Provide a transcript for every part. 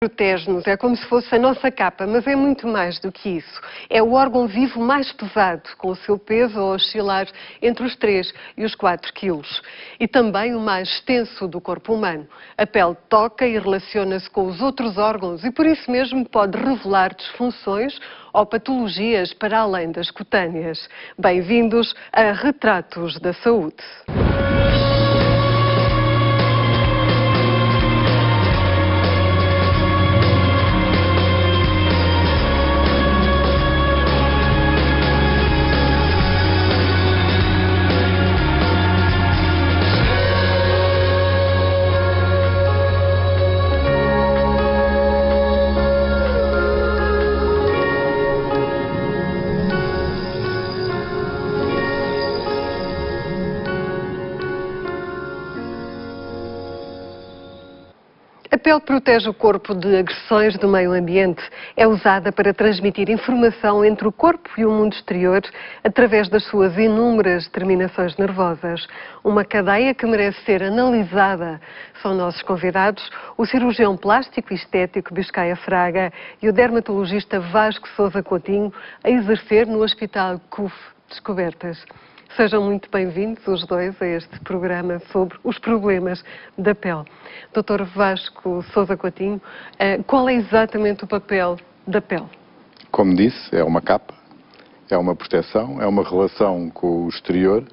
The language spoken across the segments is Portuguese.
Protege-nos, é como se fosse a nossa capa, mas é muito mais do que isso. É o órgão vivo mais pesado, com o seu peso a oscilar entre os 3 e os 4 quilos. E também o mais extenso do corpo humano. A pele toca e relaciona-se com os outros órgãos e por isso mesmo pode revelar disfunções ou patologias para além das cutâneas. Bem-vindos a Retratos da Saúde. A pele protege o corpo de agressões do meio ambiente. É usada para transmitir informação entre o corpo e o mundo exterior através das suas inúmeras terminações nervosas. Uma cadeia que merece ser analisada. São nossos convidados o cirurgião plástico e estético Biscaia Fraga e o dermatologista Vasco Sousa Coutinho, a exercer no Hospital CUF Descobertas. Sejam muito bem-vindos os dois a este programa sobre os problemas da pele. Dr. Vasco Sousa Coutinho, qual é exatamente o papel da pele? Como disse, é uma capa, é uma proteção, é uma relação com o exterior,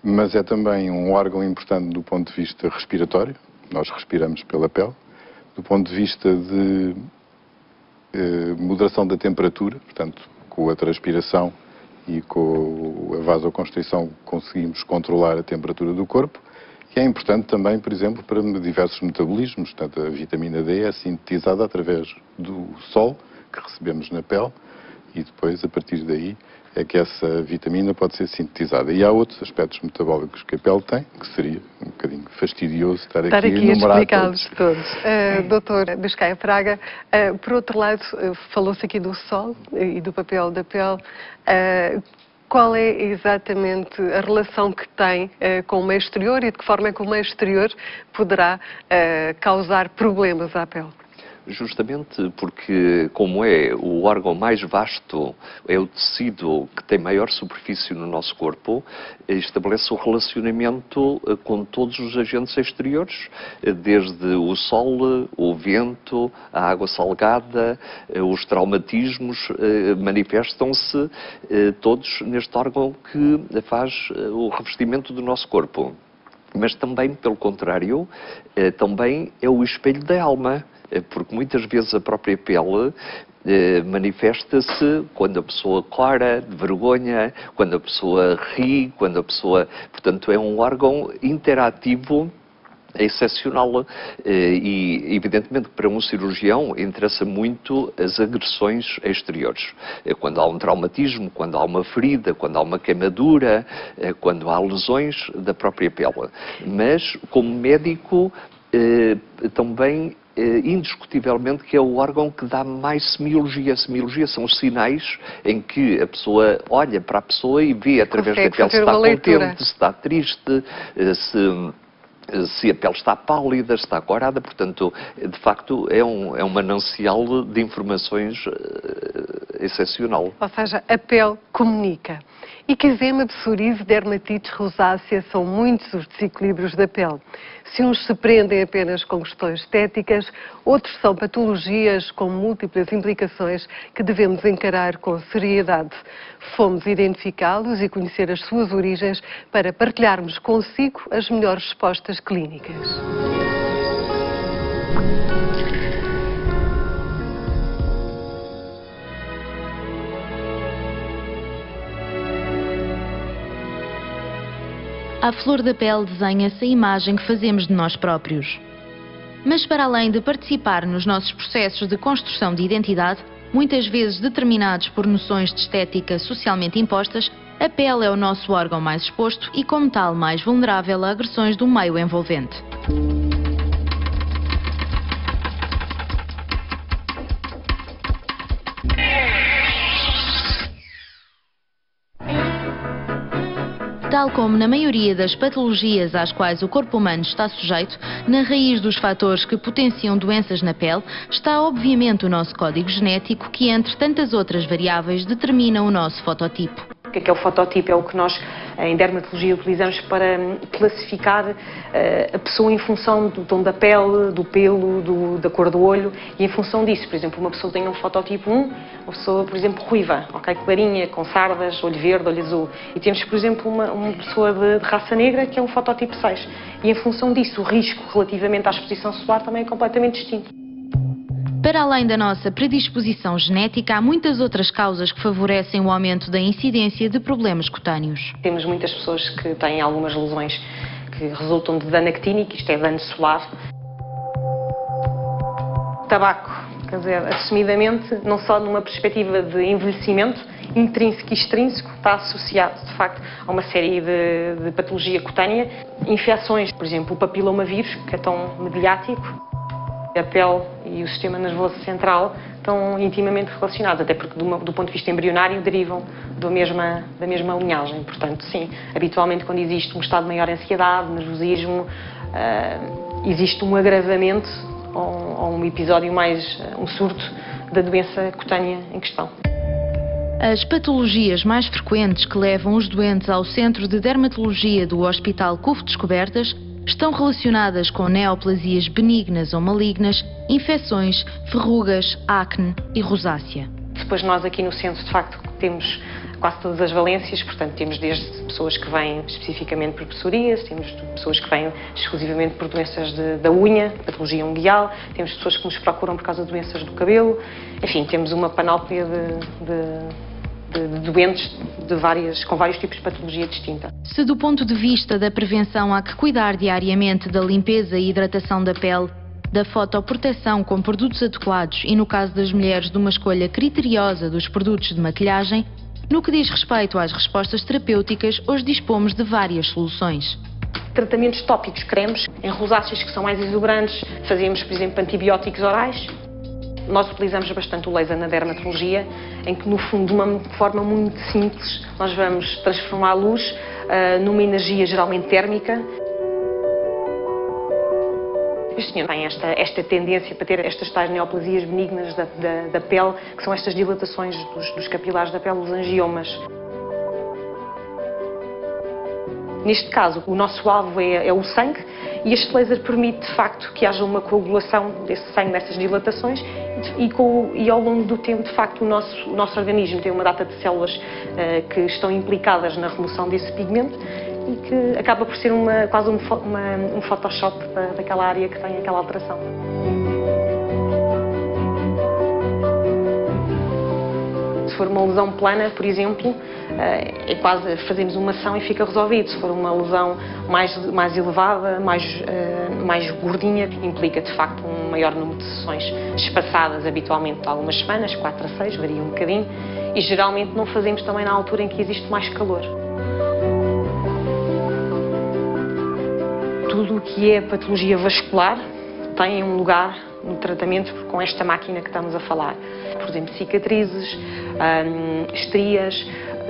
mas é também um órgão importante do ponto de vista respiratório. Nós respiramos pela pele. Do ponto de vista de moderação da temperatura, portanto, com a transpiração e com a vasoconstrição conseguimos controlar a temperatura do corpo, e é importante também, por exemplo, para diversos metabolismos. Portanto, a vitamina D é sintetizada através do sol que recebemos na pele e depois, a partir daí, é que essa vitamina pode ser sintetizada. E há outros aspectos metabólicos que a pele tem, que seria um bocadinho fastidioso estar aqui a enumerar todos. Doutor Biscaia Fraga, por outro lado, falou-se aqui do sol e do papel da pele. Qual é exatamente a relação que tem com o meio exterior e de que forma é que o meio exterior poderá causar problemas à pele? Justamente porque, como é o órgão mais vasto, é o tecido que tem maior superfície no nosso corpo, estabelece o relacionamento com todos os agentes exteriores, desde o sol, o vento, a água salgada, os traumatismos, manifestam-se todos neste órgão que faz o revestimento do nosso corpo. Mas também, pelo contrário, também é o espelho da alma. Porque muitas vezes a própria pele manifesta-se quando a pessoa clara, de vergonha, quando a pessoa ri, quando a pessoa... Portanto, é um órgão interativo excepcional e, evidentemente, para um cirurgião interessa muito as agressões exteriores. Quando há um traumatismo, quando há uma ferida, quando há uma queimadura, quando há lesões da própria pele. Mas, como médico, também indiscutivelmente que é o órgão que dá mais semiologia. A semiologia são os sinais em que a pessoa olha para a pessoa e vê através da pele se está contente, se está triste, se a pele está pálida, se está corada. Portanto, de facto, é um manancial de informações excepcional. Ou seja, a pele comunica. E que eczema, psoríase, dermatite, rosácea são muitos os desequilíbrios da pele. Se uns se prendem apenas com questões estéticas, outros são patologias com múltiplas implicações que devemos encarar com seriedade. Fomos identificá-los e conhecer as suas origens para partilharmos consigo as melhores respostas clínicas. À flor da pele desenha-se a imagem que fazemos de nós próprios. Mas para além de participar nos nossos processos de construção de identidade, muitas vezes determinados por noções de estética socialmente impostas, a pele é o nosso órgão mais exposto e, como tal, mais vulnerável a agressões do meio envolvente. Tal como na maioria das patologias às quais o corpo humano está sujeito, na raiz dos fatores que potenciam doenças na pele está obviamente o nosso código genético que, entre tantas outras variáveis, determina o nosso fototipo. O que é o fototipo? É o que nós em dermatologia utilizamos para classificar a pessoa em função do tom da pele, do pelo, da cor do olho, e em função disso, por exemplo, uma pessoa tem um fototipo 1, uma pessoa, por exemplo, ruiva, ok, clarinha, com sardas, olho verde, olho azul. E temos, por exemplo, uma pessoa de raça negra que é um fototipo 6. E em função disso, o risco relativamente à exposição solar também é completamente distinto. Para além da nossa predisposição genética, há muitas outras causas que favorecem o aumento da incidência de problemas cutâneos. Temos muitas pessoas que têm algumas lesões que resultam de dano actínico, isto é dano solar. Tabaco, quer dizer, assumidamente, não só numa perspectiva de envelhecimento, intrínseco e extrínseco, está associado, de facto, a uma série de patologia cutânea. Infecções, por exemplo, o papilomavírus, que é tão mediático. A pele e o sistema nervoso central estão intimamente relacionados, até porque do ponto de vista embrionário derivam da mesma linhagem. Portanto, sim, habitualmente quando existe um estado de maior ansiedade, nervosismo, existe um agravamento ou um episódio um surto da doença cutânea em questão. As patologias mais frequentes que levam os doentes ao Centro de Dermatologia do Hospital CUF Descobertas estão relacionadas com neoplasias benignas ou malignas, infecções, verrugas, acne e rosácea. Depois nós aqui no centro, de facto, temos quase todas as valências, portanto temos desde pessoas que vêm especificamente por psoríase, temos pessoas que vêm exclusivamente por doenças da unha, patologia unguial, temos pessoas que nos procuram por causa de doenças do cabelo, enfim, temos uma panóplia de doentes com vários tipos de patologia distinta. Se do ponto de vista da prevenção há que cuidar diariamente da limpeza e hidratação da pele, da fotoproteção com produtos adequados e, no caso das mulheres, de uma escolha criteriosa dos produtos de maquilhagem, no que diz respeito às respostas terapêuticas, hoje dispomos de várias soluções. Tratamentos tópicos, cremes, em rosáceas que são mais exuberantes, fazemos, por exemplo, antibióticos orais. Nós utilizamos bastante o laser na dermatologia, em que, no fundo, de uma forma muito simples, nós vamos transformar a luz numa energia geralmente térmica. Este senhor tem esta tendência para ter estas tais neoplasias benignas da pele, que são estas dilatações dos capilares da pele, os angiomas. Neste caso, o nosso alvo é o sangue e este laser permite, de facto, que haja uma coagulação desse sangue nessas dilatações e ao longo do tempo, de facto, o nosso organismo tem uma data de células que estão implicadas na remoção desse pigmento e que acaba por ser quase um Photoshop daquela área que tem aquela alteração. Se for uma lesão plana, por exemplo, é quase fazemos uma ação e fica resolvido. Se for uma lesão mais elevada, mais gordinha, implica de facto um maior número de sessões espaçadas, habitualmente de algumas semanas, 4 a 6, varia um bocadinho, e geralmente não fazemos também na altura em que existe mais calor. Tudo o que é patologia vascular tem um lugar no tratamento com esta máquina que estamos a falar. Por exemplo, cicatrizes, estrias,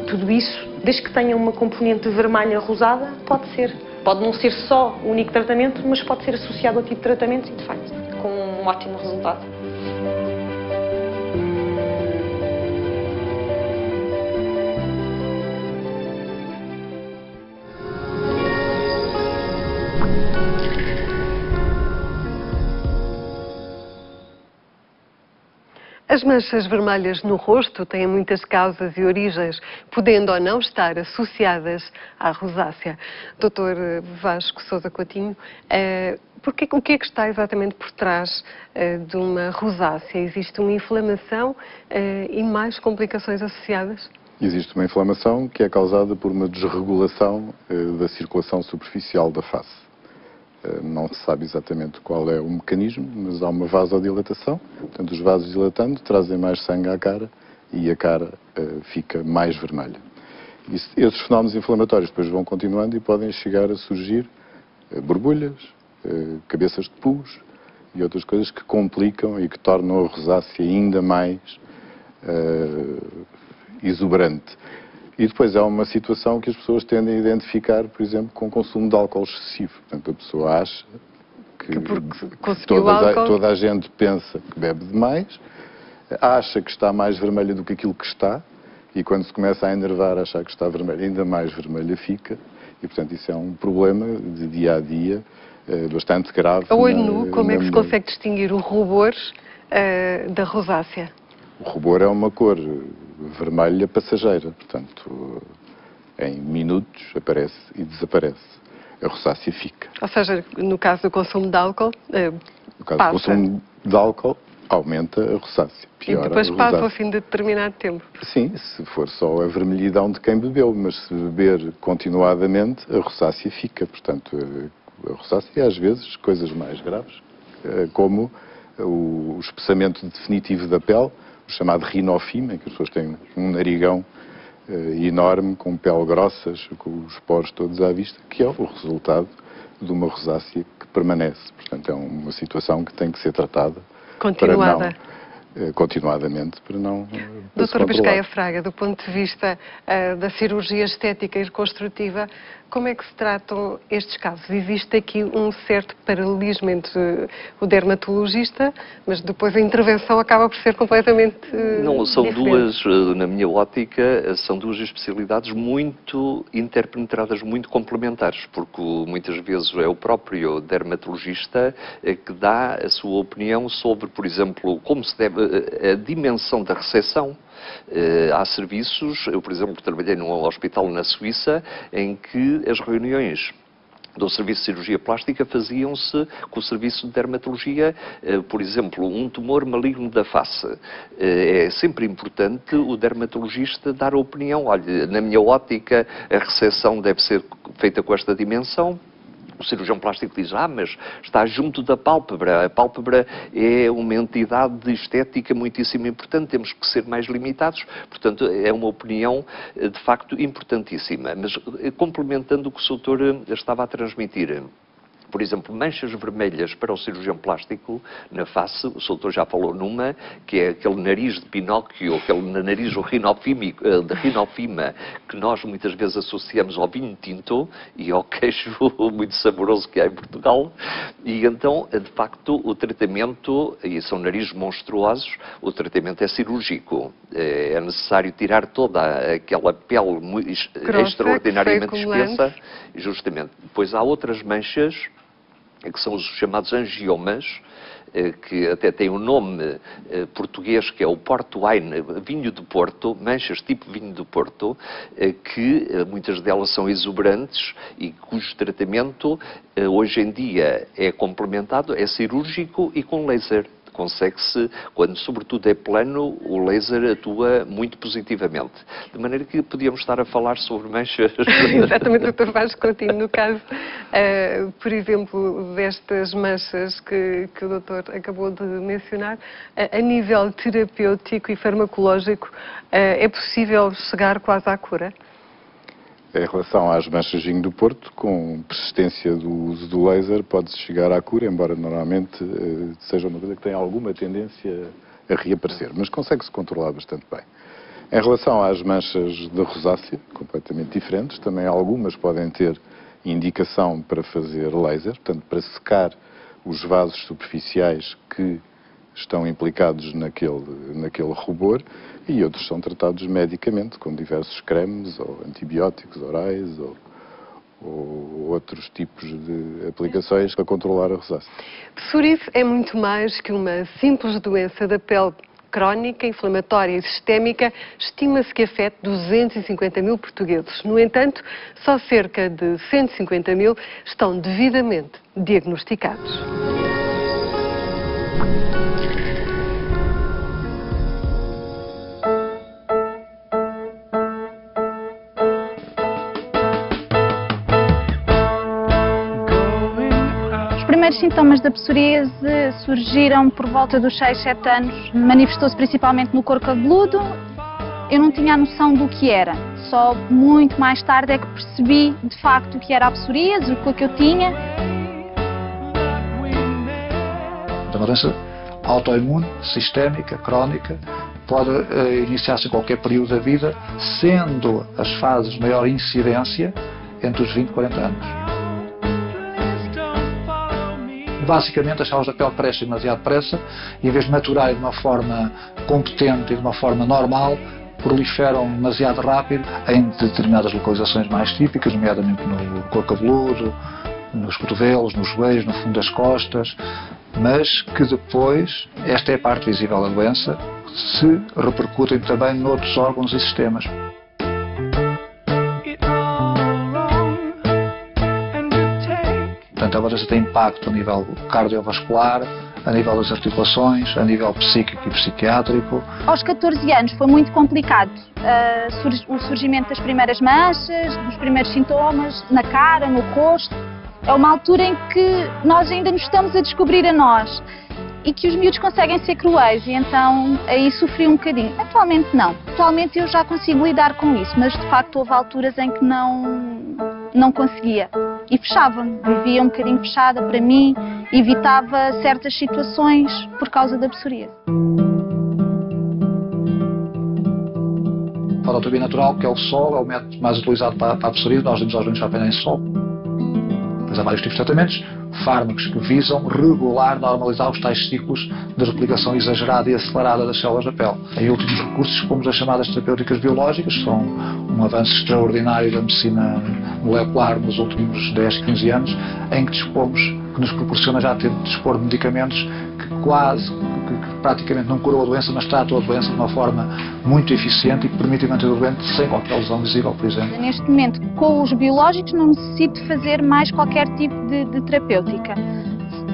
tudo isso, desde que tenha uma componente vermelha rosada, pode ser. Pode não ser só o único tratamento, mas pode ser associado ao tipo de tratamento e, de facto, com um ótimo resultado. As manchas vermelhas no rosto têm muitas causas e origens, podendo ou não estar associadas à rosácea. Dr. Vasco Sousa Coutinho, o que é que está exatamente por trás de uma rosácea? Existe uma inflamação e mais complicações associadas? Existe uma inflamação que é causada por uma desregulação da circulação superficial da face. Não se sabe exatamente qual é o mecanismo, mas há uma vasodilatação. Portanto, os vasos dilatando trazem mais sangue à cara e a cara fica mais vermelha. Esses fenómenos inflamatórios depois vão continuando e podem chegar a surgir borbulhas, cabeças de pus e outras coisas que complicam e que tornam a rosácea ainda mais exuberante. E depois há uma situação que as pessoas tendem a identificar, por exemplo, com o consumo de álcool excessivo. Portanto, a pessoa acha que porque conseguiu álcool... toda a gente pensa que bebe demais, acha que está mais vermelha do que aquilo que está, e quando se começa a enervar, achar que está vermelha, ainda mais vermelha fica. E, portanto, isso é um problema de dia a dia bastante grave. A olho nu, como é que se consegue distinguir o rubor da rosácea? O rubor é uma cor vermelha passageira, portanto, em minutos aparece e desaparece. A rosácea fica. Ou seja, no caso do consumo de álcool, no caso passa. do consumo de álcool, aumenta a rosácea. E depois passa ao fim de determinado tempo. Sim, se for só a vermelhidão de quem bebeu, mas se beber continuadamente, a rosácea fica. Portanto, a rosácea, às vezes, coisas mais graves, como o espessamento definitivo da pele, o chamado rinofima, em que as pessoas têm um narigão enorme, com pele grossas, com os poros todos à vista, que é o resultado de uma rosácea que permanece. Portanto, é uma situação que tem que ser tratada continuadamente para não Doutora Pesqueira Fraga, do ponto de vista da cirurgia estética e reconstrutiva, como é que se tratam estes casos? Existe aqui um certo paralelismo entre o dermatologista, mas depois a intervenção acaba por ser completamente Não, são diferente. duas, na minha ótica, são duas especialidades muito interpenetradas, muito complementares, porque muitas vezes é o próprio dermatologista que dá a sua opinião sobre, por exemplo, como se deve, a dimensão da recepção. Há serviços, eu por exemplo trabalhei num hospital na Suíça em que as reuniões do Serviço de Cirurgia Plástica faziam-se com o Serviço de Dermatologia, por exemplo, um tumor maligno da face. É sempre importante o dermatologista dar a opinião, olha, na minha ótica a recepção deve ser feita com esta dimensão. O cirurgião plástico diz, mas está junto da pálpebra. A pálpebra é uma entidade de estética muitíssimo importante, temos que ser mais limitados. Portanto, é uma opinião, de facto, importantíssima. Mas, complementando o que o doutor estava a transmitir, por exemplo, manchas vermelhas para o cirurgião plástico na face, o doutor já falou numa, que é aquele nariz de Pinóquio, aquele nariz de rinofima, que nós muitas vezes associamos ao vinho tinto e ao queijo muito saboroso que há em Portugal. E então, de facto, o tratamento, e são narizes monstruosos, o tratamento é cirúrgico. É necessário tirar toda aquela pele extraordinariamente espessa, justamente. Depois há outras manchas, que são os chamados angiomas, que até têm um nome português, que é o Port Wine, vinho de Porto, manchas tipo vinho de Porto, que muitas delas são exuberantes e cujo tratamento hoje em dia é complementado, é cirúrgico e com laser. Consegue-se, quando sobretudo é plano, o laser atua muito positivamente. De maneira que podíamos estar a falar sobre manchas. Exatamente, Dr. Vasco Coutinho, no caso, por exemplo, destas manchas que o doutor acabou de mencionar, a nível terapêutico e farmacológico, é possível chegar quase à cura? Em relação às manchas de vinho do Porto, com persistência do uso do laser, pode-se chegar à cura, embora normalmente seja uma coisa que tem alguma tendência a reaparecer, mas consegue-se controlar bastante bem. Em relação às manchas de rosácea, completamente diferentes, também algumas podem ter indicação para fazer laser, portanto, para secar os vasos superficiais que estão implicados naquele rubor, e outros são tratados medicamente, com diversos cremes, ou antibióticos orais, ou outros tipos de aplicações para controlar a rosácea. Psoríase é muito mais que uma simples doença da pele crónica, inflamatória e sistémica. Estima-se que afete 250 mil portugueses. No entanto, só cerca de 150 mil estão devidamente diagnosticados. Os primeiros sintomas da psoríase surgiram por volta dos 6, 7 anos. Manifestou-se principalmente no couro cabeludo. Eu não tinha a noção do que era. Só muito mais tarde é que percebi de facto o que era a psoríase, o que eu tinha. É uma doença autoimune, sistémica, crónica, pode iniciar-se em qualquer período da vida, sendo as fases de maior incidência entre os 20 e 40 anos. Basicamente, as células da pele crescem demasiado depressa e, em vez de maturarem de uma forma competente e de uma forma normal, proliferam demasiado rápido em determinadas localizações mais típicas, nomeadamente no couro cabeludo, nos cotovelos, nos joelhos, no fundo das costas, mas que depois, esta é a parte visível da doença, se repercutem também noutros órgãos e sistemas. Portanto, a doença tem impacto a nível cardiovascular, a nível das articulações, a nível psíquico e psiquiátrico. Aos 14 anos foi muito complicado o surgimento das primeiras manchas, dos primeiros sintomas, na cara, no rosto. É uma altura em que nós ainda nos estamos a descobrir a nós e que os miúdos conseguem ser cruéis, e então aí sofri um bocadinho. Atualmente não. Atualmente eu já consigo lidar com isso, mas de facto houve alturas em que não conseguia. E fechava-me, vivia um bocadinho fechada para mim, evitava certas situações por causa da psoríase. A fototerapia natural, que é o sol, é o método mais utilizado para a psoríase. Nós damos aos doentes apenas em sol. Mas há vários tipos de tratamentos, fármacos que visam regular, normalizar os tais ciclos de replicação exagerada e acelerada das células da pele. Em últimos recursos, como as chamadas terapêuticas biológicas, que são um avanço extraordinário da medicina molecular nos últimos 10, 15 anos, em que dispomos, que nos proporciona já ter de dispor de medicamentos que praticamente não curam a doença, mas tratam a doença de uma forma muito eficiente e que permitem manter o doente sem qualquer lesão visível, por exemplo. Neste momento, com os biológicos, não necessito fazer mais qualquer tipo de terapêutica.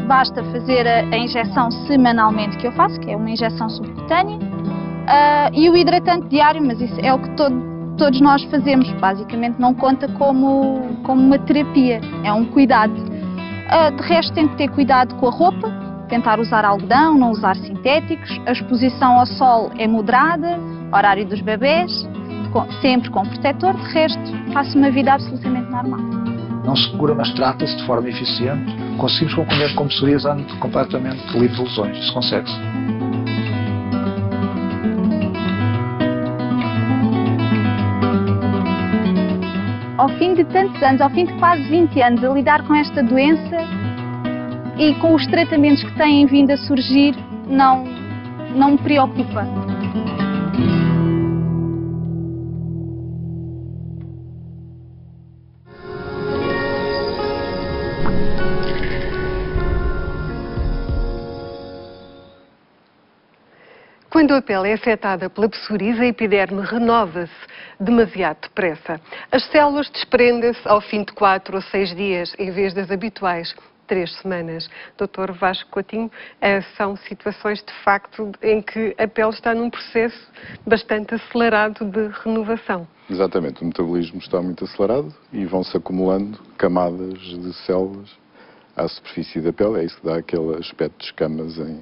Basta fazer a injeção semanalmente que eu faço, que é uma injeção subcutânea, e o hidratante diário, mas isso é o que todos nós fazemos. Basicamente não conta como uma terapia, é um cuidado. De resto, tem que ter cuidado com a roupa, tentar usar algodão, não usar sintéticos. A exposição ao sol é moderada, horário dos bebés, sempre com protetor. De resto, faço uma vida absolutamente normal. Não se cura, mas trata-se de forma eficiente. Conseguimos com doentes com psoríase ande completamente livre de lesões. Isso consegue-se. Ao fim de tantos anos, ao fim de quase 20 anos a lidar com esta doença e com os tratamentos que têm vindo a surgir, não me preocupa. Quando a pele é afetada pela psoríase, a epiderme renova-se demasiado depressa. As células desprendem-se ao fim de 4 ou 6 dias, em vez das habituais 3 semanas. Dr. Vasco Coutinho, são situações de facto em que a pele está num processo bastante acelerado de renovação. Exatamente, o metabolismo está muito acelerado e vão-se acumulando camadas de células à superfície da pele. É isso que dá aquele aspecto de escamas em...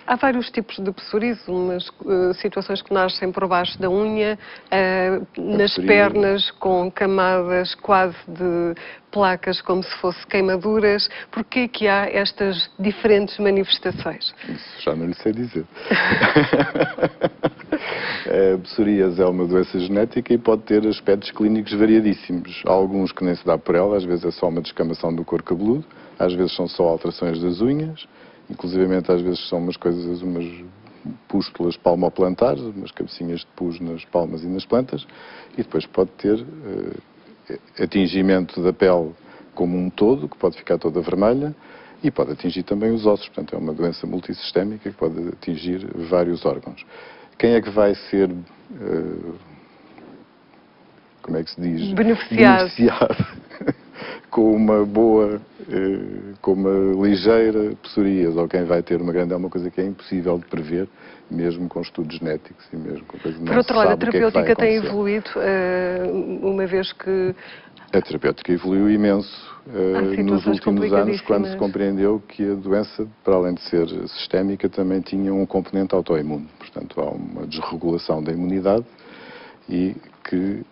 Há vários tipos de psoríase, umas situações que nascem por baixo da unha, nas pernas com camadas quase de placas como se fossem queimaduras. Porquê que há estas diferentes manifestações? Isso já não lhe sei dizer. A psoríase é uma doença genética e pode ter aspectos clínicos variadíssimos. Há alguns que nem se dá por ela, às vezes é só uma descamação do couro cabeludo, às vezes são só alterações das unhas, inclusivamente às vezes são umas pústulas palmoplantares, umas cabecinhas de pus nas palmas e nas plantas, e depois pode ter atingimento da pele como um todo, que pode ficar toda vermelha, e pode atingir também os ossos. Portanto, é uma doença multissistémica que pode atingir vários órgãos. Quem é que vai ser, como é que se diz? Beneficiado. Com uma boa, com uma ligeira psoríase, ou quem vai ter uma grande, é uma coisa que é impossível de prever, mesmo com estudos genéticos e mesmo com coisas que não se sabe. Por outro lado, a terapêutica tem evoluído, uma vez que... A terapêutica evoluiu imenso nos últimos anos, quando se compreendeu que a doença, para além de ser sistémica, também tinha um componente autoimune. Portanto, há uma desregulação da imunidade e que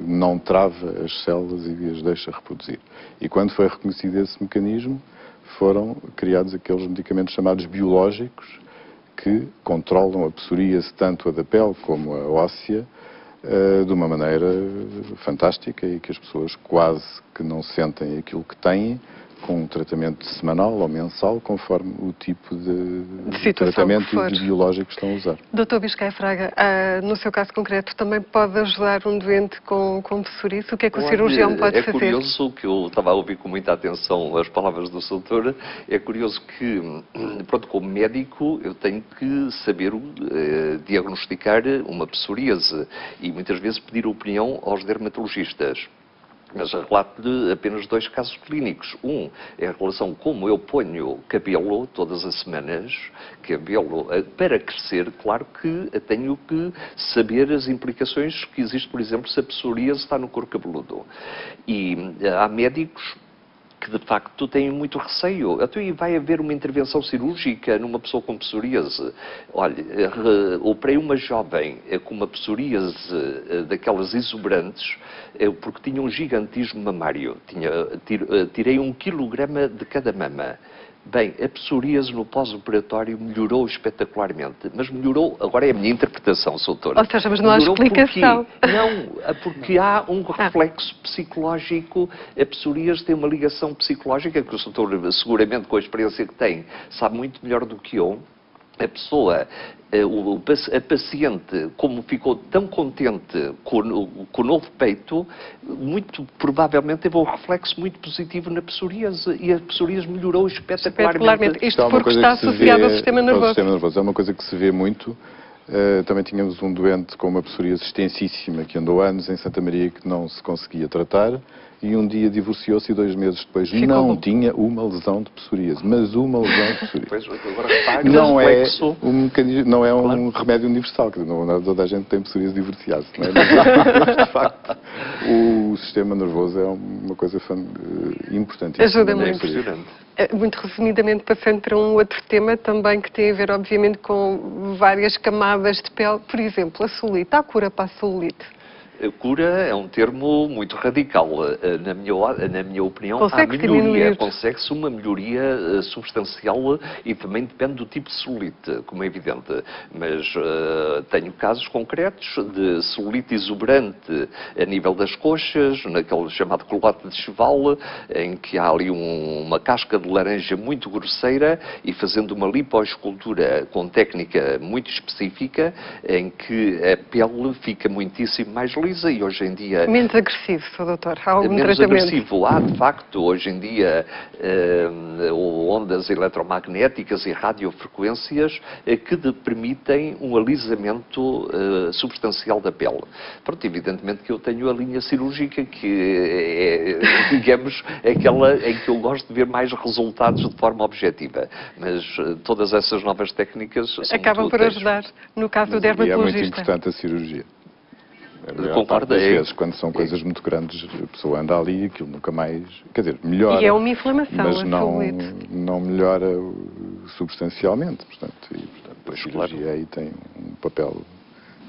não trava as células e as deixa reproduzir. E quando foi reconhecido esse mecanismo, foram criados aqueles medicamentos chamados biológicos, que controlam a psoríase, tanto a da pele como a óssea, de uma maneira fantástica, e que as pessoas quase que não sentem aquilo que têm, com um tratamento semanal ou mensal, conforme o tipo de tratamento e de biológico que estão a usar. Dr. Biscay Fraga, no seu caso concreto, também pode ajudar um doente com psoríase? O que é que o cirurgião pode fazer? É curioso que eu estava a ouvir com muita atenção as palavras do Sr. Doutor. É curioso que, pronto, como médico, eu tenho que saber diagnosticar uma psoríase e muitas vezes pedir opinião aos dermatologistas. Mas relato-lhe apenas 2 casos clínicos. Um é a relação como eu ponho cabelo todas as semanas, cabelo para crescer. Claro que tenho que saber as implicações que existem, por exemplo, se a psoríase está no couro cabeludo. E há médicos que de facto têm muito receio. Então, e vai haver uma intervenção cirúrgica numa pessoa com psoríase? Olha, operei uma jovem com uma psoríase daquelas exuberantes, porque tinha um gigantismo mamário. Tirei 1 quilograma de cada mama. Bem, a psoríase no pós-operatório melhorou espetacularmente, mas melhorou, agora é a minha interpretação, Sr. Doutor. Ou seja, mas não há explicação. Não, porque há um reflexo psicológico, a psoríase tem uma ligação psicológica, que o Sr. Doutor, seguramente com a experiência que tem, sabe muito melhor do que eu. A pessoa, a paciente, como ficou tão contente com o novo peito, muito provavelmente teve um reflexo muito positivo na psoríase, e a psoríase melhorou espetacularmente. Isto porque está associado ao sistema nervoso. É uma coisa que se vê muito. Também tínhamos um doente com uma psoríase extensíssima que andou anos em Santa Maria, que não se conseguia tratar, e um dia divorciou-se e 2 meses depois não tinha uma lesão de psoríase, mas uma lesão de psoríase. Não é um remédio universal, que não é toda a gente tem psoríase divorciada, não é? Mas, de facto, o sistema nervoso é uma coisa importante. Ajuda muito. Muito resumidamente, passando para um outro tema também que tem a ver, obviamente, com várias camadas de pele. Por exemplo, a celulite. Há cura para a celulite? Cura é um termo muito radical. Na minha opinião, há melhoria. Consegue-se uma melhoria substancial e também depende do tipo de celulite, como é evidente. Mas tenho casos concretos de celulite exuberante a nível das coxas, naquele chamado colote de cheval, em que há ali uma casca de laranja muito grosseira, e fazendo uma lipoescultura com técnica muito específica, em que a pele fica muitíssimo mais lisa. E hoje em dia... Menos agressivo, Sr. Doutor. Há algum menos tratamento? Agressivo. Há, de facto, hoje em dia, ondas eletromagnéticas e radiofrequências que permitem um alisamento substancial da pele. Pronto, evidentemente que eu tenho a linha cirúrgica, que é, digamos, aquela em que eu gosto de ver mais resultados de forma objetiva. Mas todas essas novas técnicas são acabam por ajudar, no caso do dermatologista. É muito importante a cirurgia. Concordo. Às vezes, quando são coisas muito grandes, a pessoa anda ali e aquilo nunca mais... Quer dizer, melhora. E é uma inflamação, mas não melhora substancialmente. Portanto, a cirurgia aí tem um papel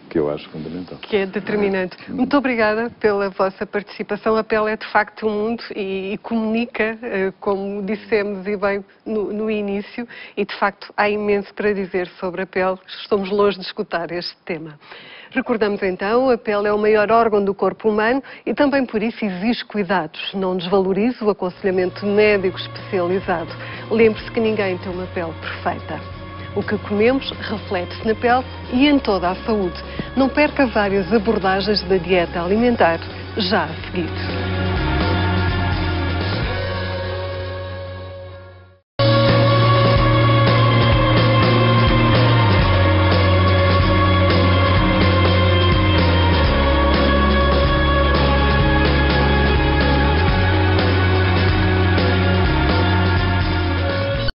que eu acho fundamental. Que é determinante. Muito obrigada pela vossa participação. A pele é de facto um mundo e comunica, como dissemos e bem no início, e de facto há imenso para dizer sobre a pele. Estamos longe de escutar este tema. Recordamos então, a pele é o maior órgão do corpo humano e também por isso exige cuidados. Não desvalorize o aconselhamento médico especializado. Lembre-se que ninguém tem uma pele perfeita. O que comemos reflete-se na pele e em toda a saúde. Não perca várias abordagens da dieta alimentar já a seguir.